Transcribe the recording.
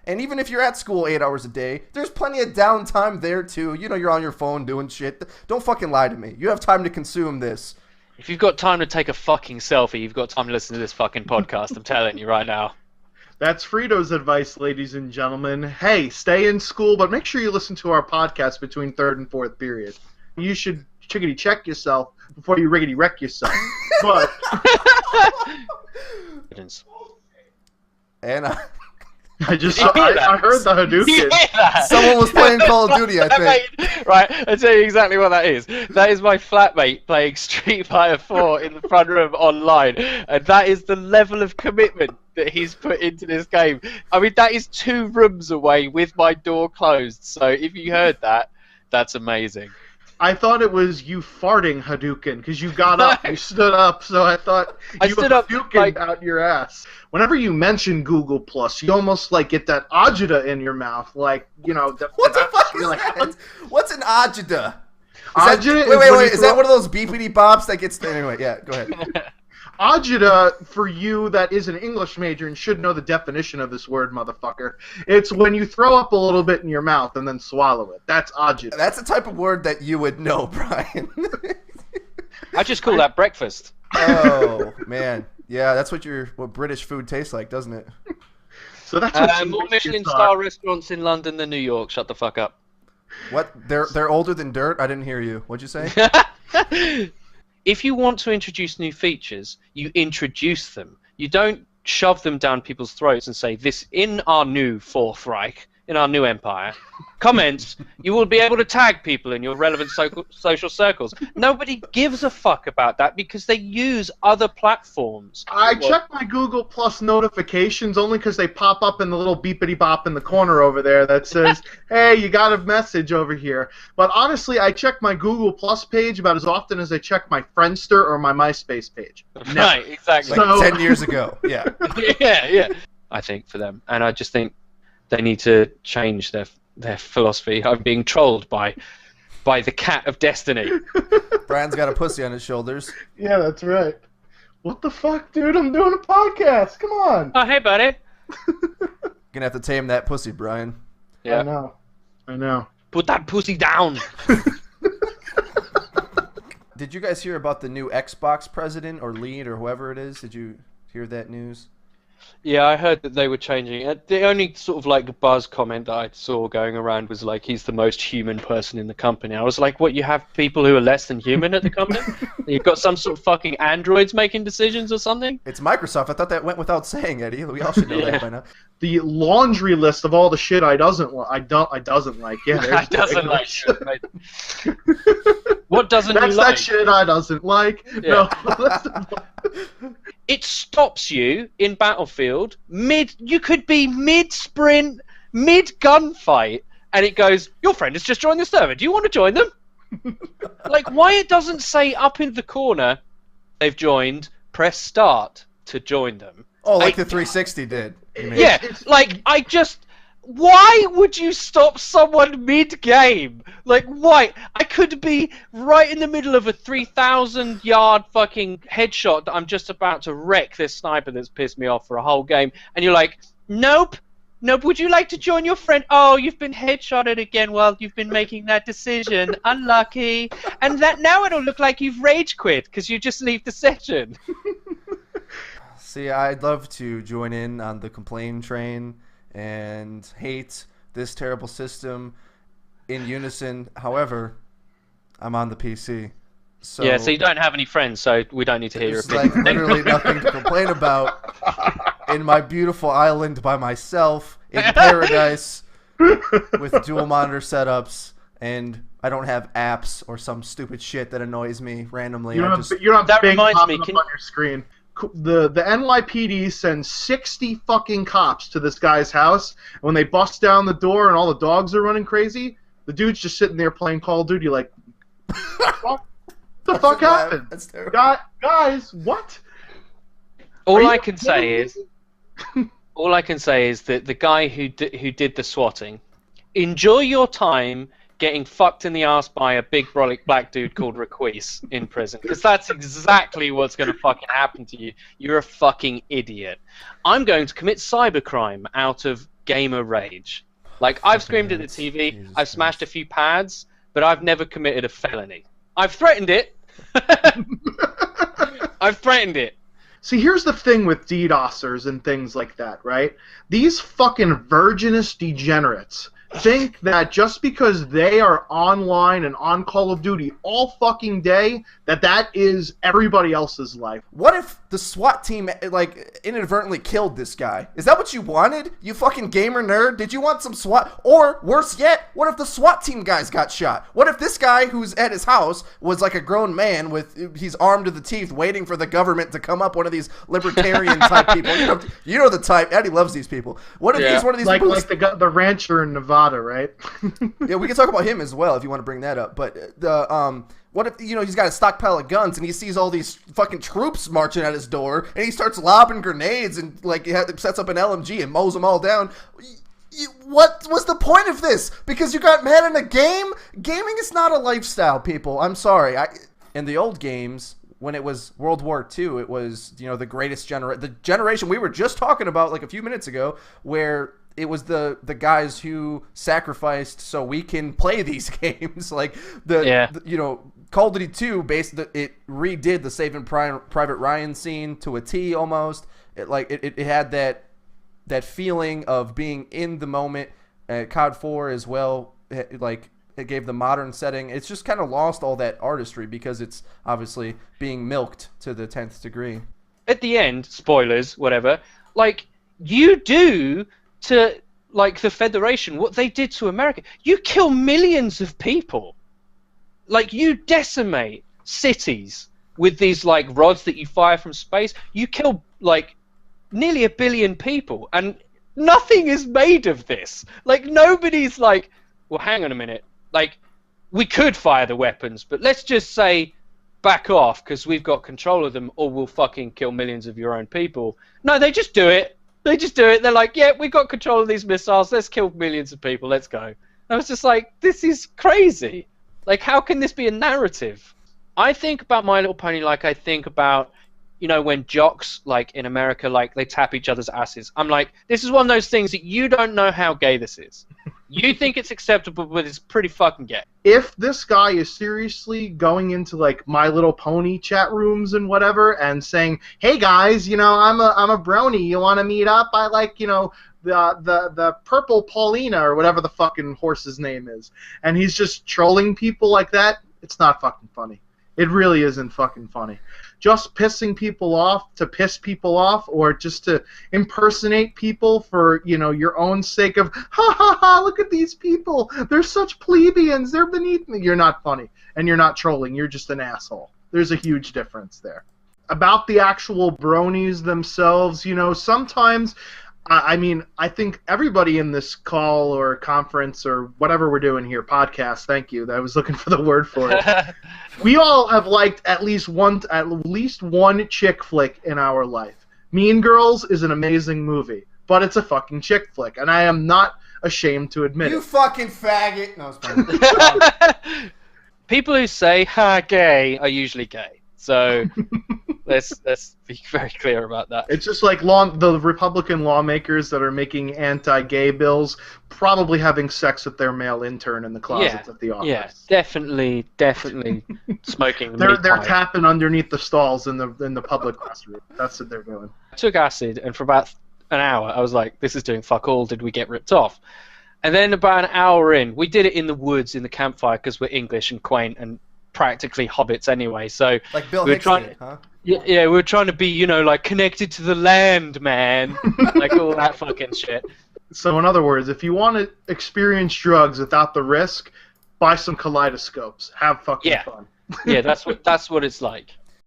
And even if you're at school 8 hours a day, there's plenty of downtime there too. You know, you're on your phone doing shit. Don't fucking lie to me. You have time to consume this. If you've got time to take a fucking selfie, you've got time to listen to this fucking podcast. I'm telling you right now. That's Frito's advice, ladies and gentlemen. Hey, stay in school, but make sure you listen to our podcast between third and fourth period. You should chickadee check yourself before you riggedy wreck yourself. But And I heard the Hadouken. Someone was playing Call of Duty, I think. Right, I'll tell you exactly what that is. That is my flatmate playing Street Fighter 4 in the front room online. And that is the level of commitment that he's put into this game. I mean, that is 2 rooms away with my door closed. So if you heard that, that's amazing. I thought it was you farting Hadouken, because you got up, you stood up, so I thought you stood up, Hadouken like, out your ass. Whenever you mention Google Plus, you almost like get that agita in your mouth, like, you know. What the fuck is that? What's an agita? Agita wait, is that one of those beepity bops that gets... Anyway, yeah, go ahead. Agita, for you that is an English major and should know the definition of this word, motherfucker, it's when you throw up a little bit in your mouth and then swallow it. That's agita. That's the type of word that you would know, Brian. I just call that breakfast. Oh, man. Yeah, that's what British food tastes like, doesn't it? So that's what more Michelin star restaurants in London than New York. Shut the fuck up. What? They're older than dirt? I didn't hear you. What'd you say? If you want to introduce new features, you introduce them. You don't shove them down people's throats and say, this in our new Fourth Reich, in our new empire, comments, you will be able to tag people in your relevant social circles. Nobody gives a fuck about that because they use other platforms. I check my Google Plus notifications only because they pop up in the little beepity bop in the corner over there that says, hey, you got a message over here. But honestly, I check my Google Plus page about as often as I check my Friendster or my MySpace page. Right, exactly. Like 10 years ago, yeah. Yeah. I think for them. And I just think they need to change their philosophy. I'm being trolled by the cat of destiny. Brian's got a pussy on his shoulders. Yeah, that's right. What the fuck, dude? I'm doing a podcast. Come on. Oh, hey, buddy. Gonna have to tame that pussy, Brian. Yeah. I know. Put that pussy down. Did you guys hear about the new Xbox president or lead or whoever it is? Did you hear that news? Yeah, I heard that they were changing it. The only sort of like buzz comment that I saw going around was like, he's the most human person in the company. I was like, what, you have people who are less than human at the company? You've got some sort of fucking androids making decisions or something? It's Microsoft. I thought that went without saying, Eddie. We all should know that by now. The laundry list of all the shit I doesn't like. Yeah, I doesn't like shit. What doesn't That's you like? that shit I doesn't like. Yeah. No. It stops you in Battlefield you could be mid-sprint, mid-gunfight, and it goes, your friend has just joined the server. Do you want to join them? Like, why it doesn't say up in the corner, they've joined, press start to join them. Oh, like the 360 did. Yeah, like, why would you stop someone mid-game? Like, why? I could be right in the middle of a 3,000-yard fucking headshot that I'm just about to wreck this sniper that's pissed me off for a whole game, and you're like, nope, would you like to join your friend? Oh, you've been headshotted again while you've been making that decision. Unlucky. And that now it'll look like you've rage quit because you just leave the session. See, I'd love to join in on the complain train and hate this terrible system in unison. However, I'm on the PC. So yeah, so you don't have any friends, so we don't need to hear your there's opinion. like literally nothing to complain about in my beautiful island by myself in paradise with dual monitor setups, and I don't have apps or some stupid shit that annoys me randomly. You're not That big reminds popping me, up can- on your screen. The NYPD sends 60 fucking cops to this guy's house, and when they bust down the door and all the dogs are running crazy, the dude's just sitting there playing Call of Duty like, what the fuck happened? That's terrible. Guys, what? All I can say is that the guy who did the swatting, enjoy your time getting fucked in the ass by a big brolic black dude called Requise in prison, because that's exactly what's going to fucking happen to you. You're a fucking idiot. I'm going to commit cybercrime out of gamer rage. Like, I've screamed at the nuts. TV, Jesus I've smashed a Christ. few pads, but I've never committed a felony. I've threatened it. I've threatened it. See, here's the thing with DDoSers and things like that, right? These fucking virginous degenerates think that just because they are online and on Call of Duty all fucking day, that is everybody else's life. What if the SWAT team, like, inadvertently killed this guy? Is that what you wanted? You fucking gamer nerd? Did you want some SWAT? Or, worse yet, what if the SWAT team guys got shot? What if this guy who's at his house was like a grown man he's armed to the teeth waiting for the government to come up, one of these libertarian type people? You know the type. Eddie loves these people. What if he's one of these people? Like the rancher in Nevada, right? Yeah, we can talk about him as well if you want to bring that up. But what if, he's got a stockpile of guns and he sees all these fucking troops marching at his door and he starts lobbing grenades and like sets up an LMG and mows them all down? What was the point of this? Because you got mad in a game? Gaming is not a lifestyle, people. I'm sorry. In the old games, when it was World War II, it was the greatest the generation we were just talking about like a few minutes ago, where it was the guys who sacrificed so we can play these games. Like Call of Duty 2 it redid the Saving Private Ryan scene to a T almost. It had that feeling of being in the moment. COD 4 as well, like it gave the modern setting. It's just kind of lost all that artistry because it's obviously being milked to the 10th degree. At the end, spoilers, whatever, like, you do to, like, the Federation what they did to America. You kill millions of people. Like, you decimate cities with these, like, rods that you fire from space. You kill, like, nearly 1 billion people, and nothing is made of this. Like, nobody's like, well, hang on a minute. Like, we could fire the weapons, but let's just say back off because we've got control of them, or we'll fucking kill millions of your own people. No, they just do it. They just do it. They're like, yeah, we've got control of these missiles. Let's kill millions of people. Let's go. I was just like, this is crazy. Like, how can this be a narrative? I think about My Little Pony like I think about, when jocks, like, in America, like, they tap each other's asses. I'm like, this is one of those things that you don't know how gay this is. You think it's acceptable, but it's pretty fucking gay. If this guy is seriously going into, like, My Little Pony chat rooms and whatever and saying, hey, guys, I'm a brony. You want to meet up? I like, the purple Paulina or whatever the fucking horse's name is. And he's just trolling people like that. It's not fucking funny. It really isn't fucking funny. Just pissing people off to piss people off, or just to impersonate people for, your own sake of, ha ha ha, look at these people. They're such plebeians. They're beneath me. You're not funny. And you're not trolling. You're just an asshole. There's a huge difference there. About the actual bronies themselves, sometimes, I think everybody in this call or conference or whatever we're doing here, podcast, thank you, I was looking for the word for it. We all have liked at least one chick flick in our life. Mean Girls is an amazing movie, but it's a fucking chick flick, and I am not ashamed to admit You it. fucking faggot. No, it's fine. People who say, ha, gay, are usually gay. So let's be very clear about that. It's just like the Republican lawmakers that are making anti-gay bills probably having sex with their male intern in the closets at the office. Yeah, definitely smoking the They're meat pie. tapping underneath the stalls in the public restroom. That's what they're doing. I took acid, and for about an hour, I was like, this is doing fuck all. Did we get ripped off? And then about an hour in, we did it in the woods in the campfire because we're English and quaint and practically hobbits anyway. So Like Bill we were Hicks trying, did, huh? yeah, we were trying to be, like, connected to the land, man. Like all that fucking shit. So in other words, if you want to experience drugs without the risk, buy some kaleidoscopes. Have fucking fun. Yeah, that's what it's like.